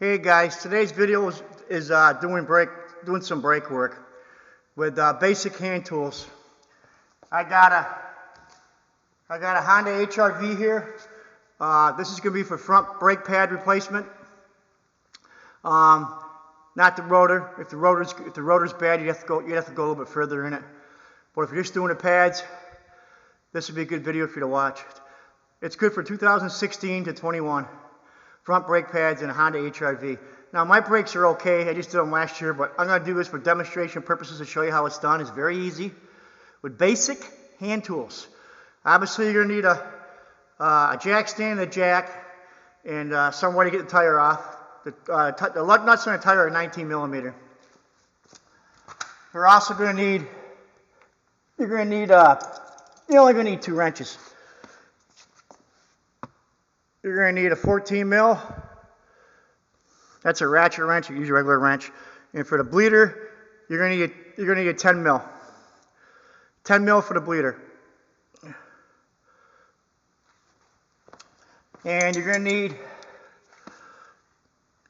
Hey guys, today's video is doing some brake work with basic hand tools. I got a Honda HR-V here. This is going to be for front brake pad replacement. Not the rotor. If the rotor's bad, you'd have to go a little bit further in it. But if you're just doing the pads, this would be a good video for you to watch. It's good for 2016 to 21. Front brake pads and a Honda HR-V. Now my brakes are okay, I just did them last year, but I'm going to do this for demonstration purposes to show you how it's done. It's very easy with basic hand tools. Obviously you're going to need a jack stand and a jack and somewhere to get the tire off. The lug nuts on the tire are 19 millimeter. You're also going to need, you're only going to need 2 wrenches. You're going to need a 14 mil. That's a ratchet wrench. You use a regular wrench. And for the bleeder, you're going to need a 10 mil. 10 mil for the bleeder. And you're going to need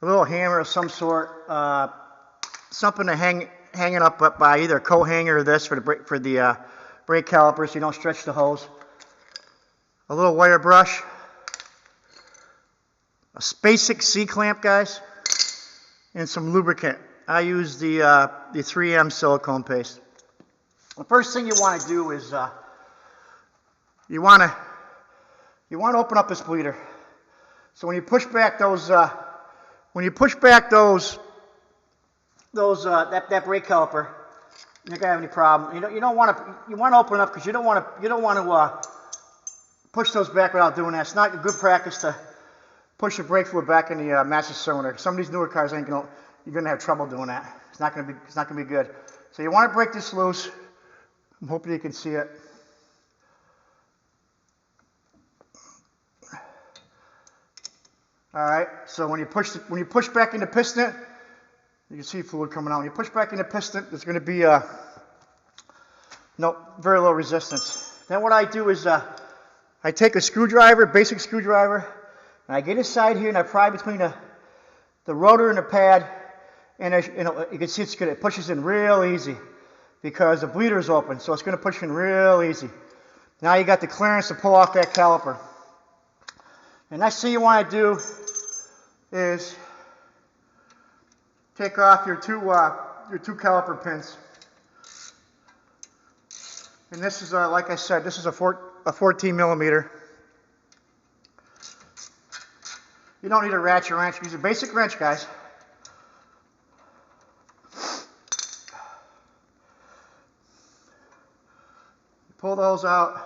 a little hammer of some sort, something to hang it up by, either a coat hanger or this for the brake caliper so you don't stretch the hose. A little wire brush. A basic C-clamp, guys, and some lubricant. I use the 3M silicone paste. The first thing you want to do is you want to open up this bleeder. So when you push back that brake caliper, you're not gonna have any problem. You want to open it up because you don't want to push those back without doing that. It's not a good practice to push the brake fluid back in the master cylinder. Some of these newer cars you're gonna have trouble doing that. It's not gonna be good. So you want to break this loose. I'm hoping you can see it. All right. So when you push back in the piston, you can see fluid coming out. When you push back in the piston, there's going to be very low resistance. Then what I do is I take a screwdriver, basic screwdriver. And I get inside here and I pry between the rotor and the pad, and you can see it pushes in real easy because the bleeder is open, so it's going to push in real easy. Now you got the clearance to pull off that caliper. The next thing you want to do is take off your two caliper pins. And this is like I said, this is a 14 millimeter. You don't need a ratchet wrench. Use a basic wrench, guys. Pull those out.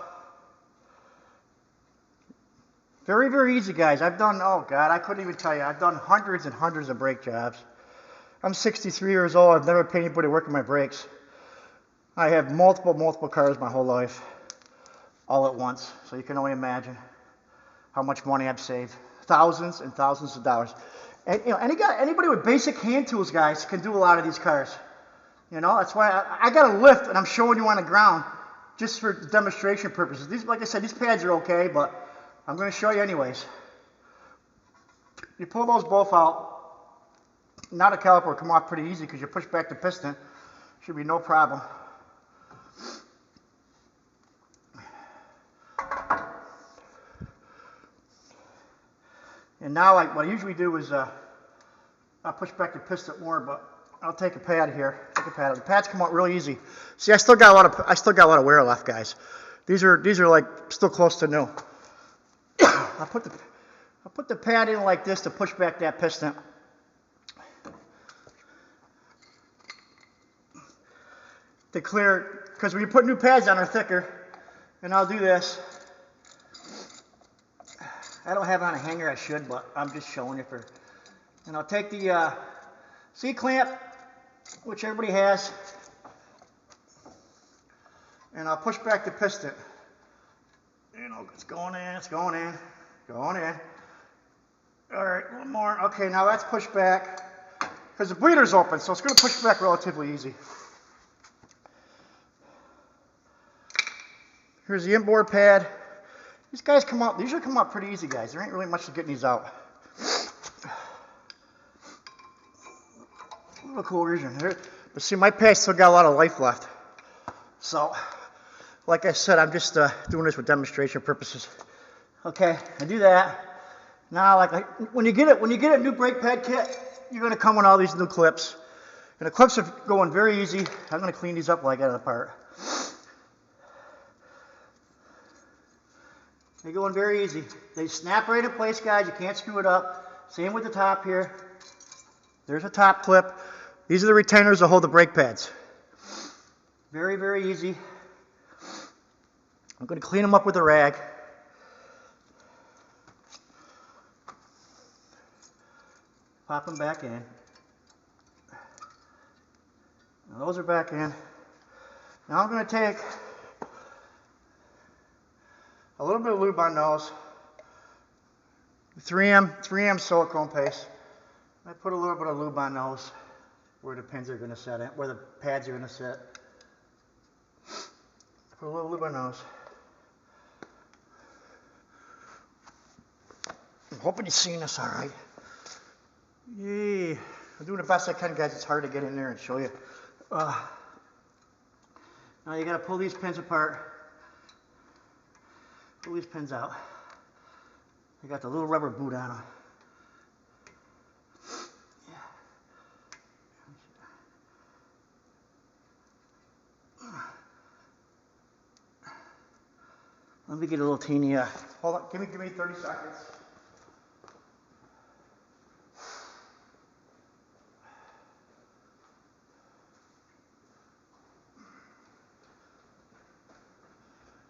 Very, very easy, guys. I've done, oh God, I couldn't even tell you. I've done hundreds and hundreds of brake jobs. I'm 63 years old. I've never paid anybody working my brakes. I have multiple cars my whole life, all at once. So you can only imagine how much money I've saved. Thousands and thousands of dollars. And anybody with basic hand tools, guys, can do a lot of these cars. That's why I got a lift and I'm showing you on the ground just for demonstration purposes. These, like I said, these pads are okay, but I'm going to show you anyways. You pull those both out. Now the caliper will come off pretty easy because you push back the piston. Should be no problem. And now what I usually do is I'll push back the piston more, but I'll take a pad here. The pads come out really easy. See, I still got a lot of wear left, guys. These are like still close to new. I'll put the pad in like this to push back that piston. To clear, because when you put new pads on, they're thicker. And I'll do this. I don't have it on a hanger, I should, but I'm just showing you and I'll take the C-clamp, which everybody has, and I'll push back the piston. It's going in. All right, one more. Okay, now that's pushed back, because the bleeder's open, so it's going to push back relatively easy. Here's the inboard pad. These guys come out, they usually come out pretty easy, guys. There ain't really much to getting these out. little coercion here. But see, my pad's still got a lot of life left. So, like I said, I'm just doing this for demonstration purposes. Okay, I do that. Now, when you get a new brake pad kit, you're going to come with all these new clips. And the clips are going very easy. I'm going to clean these up while I get it apart. They're going very easy. They snap right in place, guys. You can't screw it up. Same with the top here. There's a top clip. These are the retainers that hold the brake pads. Very, very easy. I'm going to clean them up with a rag. Pop them back in. Now those are back in. Now I'm going to take a little bit of lube on those. 3M silicone paste. I put a little bit of lube on those where the pins are going to sit in, where the pads are going to sit. Put a little lube on those. I'm hoping you're seeing this all right. Yeah, I'm doing the best I can, guys. It's hard to get in there and show you. Now you got to pull these pins apart. Pull these pins out. They got the little rubber boot on them. Let me get a little teeny, hold on, give me 30 seconds.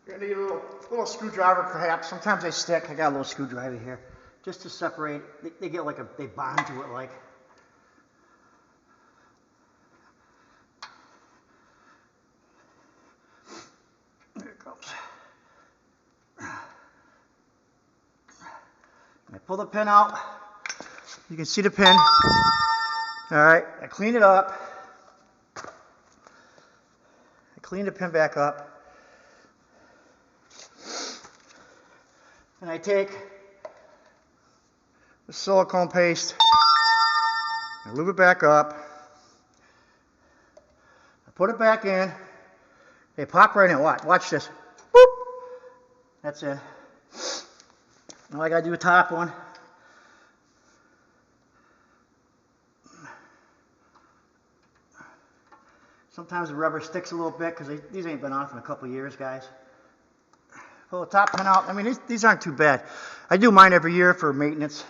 You're gonna need a little screwdriver perhaps. Sometimes they stick. I got a little screwdriver here. Just to separate, they get like they bond to it like. There it goes. I pull the pin out. You can see the pin. All right, I clean it up. I clean the pin back up. And I take the silicone paste, I lube it back up, I put it back in, they pop right in. Watch this. Boop. That's it. Now I gotta do a top one. Sometimes the rubber sticks a little bit because these ain't been off in a couple years, guys. Pull the top pin out. I mean, these aren't too bad. I do mine every year for maintenance.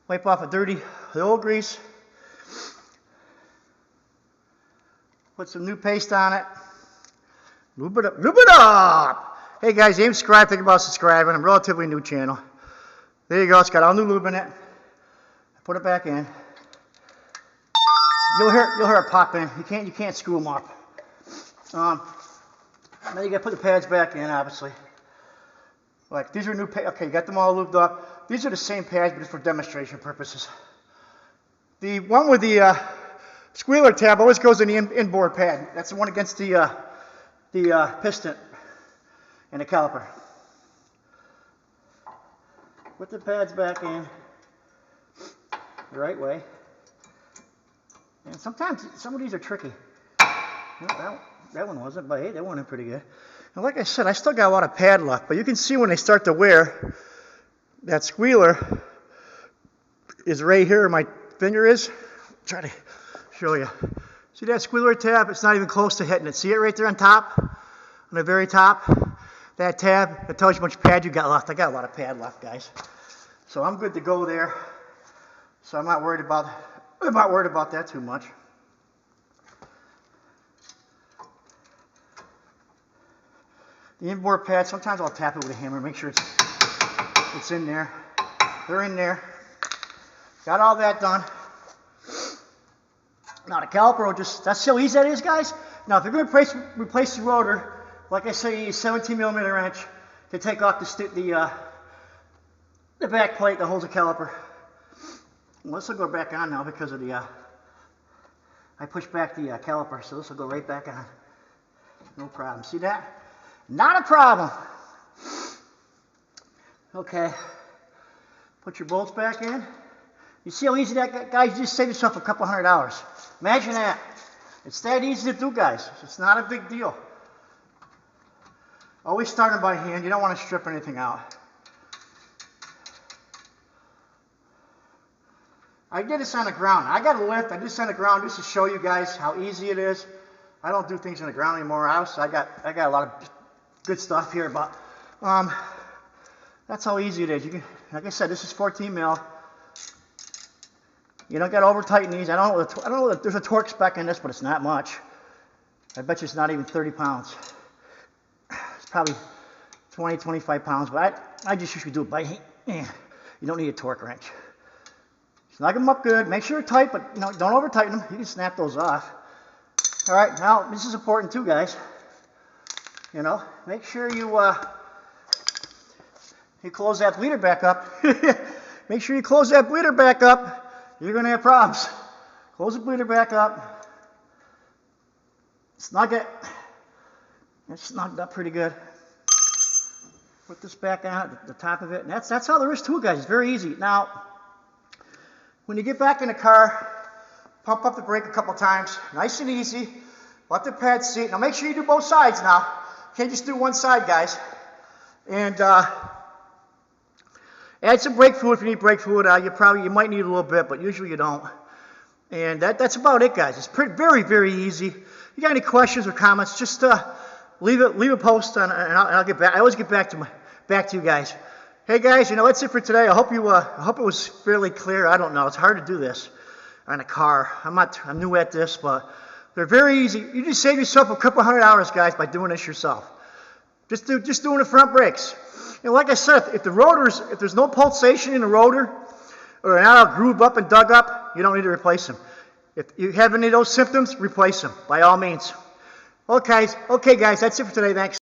Wipe off the old grease. Put some new paste on it. Lube it up. Lube it up! Hey guys, you ain't subscribed, think about subscribing. I'm a relatively new channel. There you go. It's got all new lube in it. Put it back in. You'll hear it pop in. You can't screw them up. Now you got to put the pads back in, obviously. Like these are new pads. Okay, you got them all lubed up. These are the same pads, but it's for demonstration purposes. The one with the squealer tab always goes in the inboard pad. That's the one against the piston and the caliper. Put the pads back in the right way. And sometimes some of these are tricky. That one wasn't, but hey, that went in pretty good. And like I said, I still got a lot of pad left, but you can see when they start to wear, that squealer is right here where my finger is. Try to show you. See that squealer tab? It's not even close to hitting it. See it right there on top? On the very top? That tab, it tells you how much pad you got left. I got a lot of pad left, guys. So I'm good to go there. So I'm not worried about that too much. The inboard pad, sometimes I'll tap it with a hammer, make sure it's in there. They're in there. Got all that done. Now the caliper will that's how easy that is, guys. Now if you're going to replace the rotor, like I say, you use a 17mm wrench to take off the back plate that holds the caliper. Well, this will go back on now because of I pushed back the caliper, so this will go right back on. No problem. See that? Not a problem. Okay. Put your bolts back in. You see how easy that, guys, you just saved yourself a couple $100. Imagine that. It's that easy to do, guys. It's not a big deal. Always starting by hand. You don't want to strip anything out. I did this on the ground. I got a lift. I did this on the ground just to show you guys how easy it is. I don't do things on the ground anymore. I got a lot of good stuff here, but that's how easy it is. You can, like I said, this is 14 mil. You don't got to over tighten these. I don't know if there's a torque spec in this, but it's not much. I bet you it's not even 30 pounds. It's probably 20, 25 pounds, but I just usually do it by hand. You don't need a torque wrench. Snug them up good. Make sure they're tight, but don't over tighten them. You can snap those off. All right, now this is important too, guys. Make sure you close that bleeder back up. Make sure you close that bleeder back up. You're going to have problems. Close the bleeder back up. Snug it. It's snugged up pretty good. Put this back on the top of it. And that's all there is to it, guys. It's very easy. Now, when you get back in the car, pump up the brake a couple times. Nice and easy. Let the pad seat. Now make sure you do both sides now. You can't just do one side, guys. And add some brake fluid if you need brake fluid. You might need a little bit, but usually you don't. And that's about it, guys. It's very, very easy. If you got any questions or comments, just leave a post and I'll get back. I always get back to you guys. Hey guys, that's it for today. I hope it was fairly clear. I don't know. It's hard to do this on a car. I'm new at this, but they're very easy. You just save yourself a couple $100, guys, by doing this yourself. Just doing the front brakes. Like I said, if there's no pulsation in the rotor, or they're not all grooved up and dug up, you don't need to replace them. If you have any of those symptoms, replace them, by all means. Okay, guys, that's it for today. Thanks.